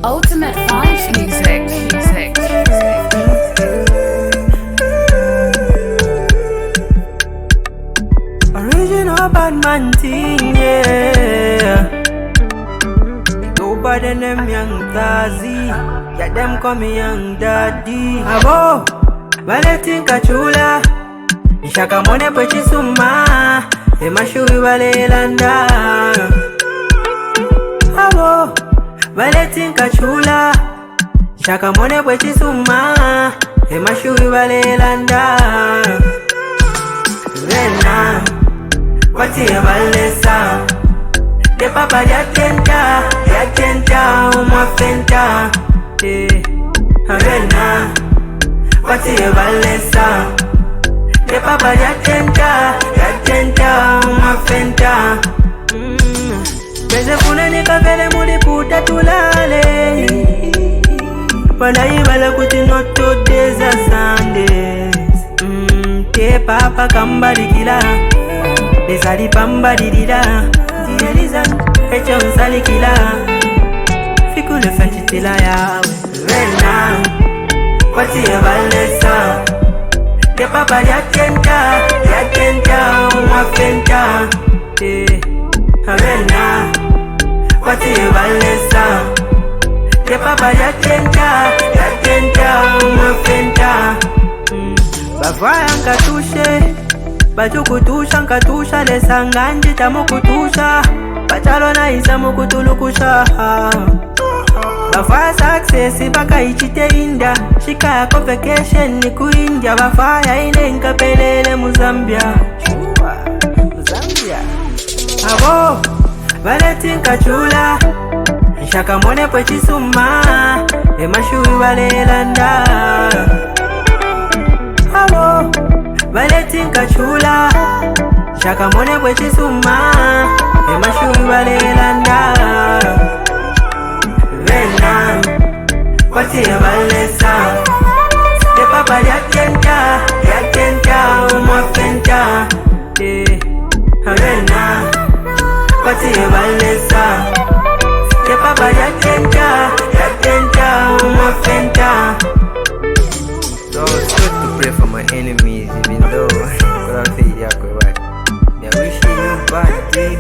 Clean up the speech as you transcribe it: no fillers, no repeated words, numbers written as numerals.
Ultimate Vibes Music. Original bad man thing, yeah. Nobody them young Tazi, yeah them call me young daddy. Abo, wale tinka chula, ishaka mone pechi suma, emashui wale landa. Abo, wale tinka chula, ishaka mone pechi suma, emashui wale landa. Rena, wati evalesa, de papa ya tenta, umafenta. Rena, wati evalesa, de papa ya tenta, umafenta. Beze fune nikavele muliputa tulale, wanaivala kuti not today's a Sundays. Te papa kambarikila, desali pambadirira, direlizan, echa unsalikila, fikule fentitila yawe. Rena, wati evalesa, de papa ya tenta, umafenta. Rena, wati evalesa, de papa ya tenta, umafenta. Bavaya nkatushe, bachukutusha nkatusha, lesanga njita mukutusha, bachalo na isa mukutulukusha. Bavaya success baka ichite inda, shika yako vacation ni kuindia. Bavaya ine nkapelele Muzambia. Abo, wale tinka chula, shaka mone pechi suma, emashui wale landa. Abo, wale tinka chula, shaka mone pechi suma, emashui wale landa. Rena, wati evalesa, de papa ya tenta, umafenta. Rena, wati evalesa, de papa ya tenta, umafenta. So it's good to pray for my enemies, even though I don't say yeah, wishing you bad day.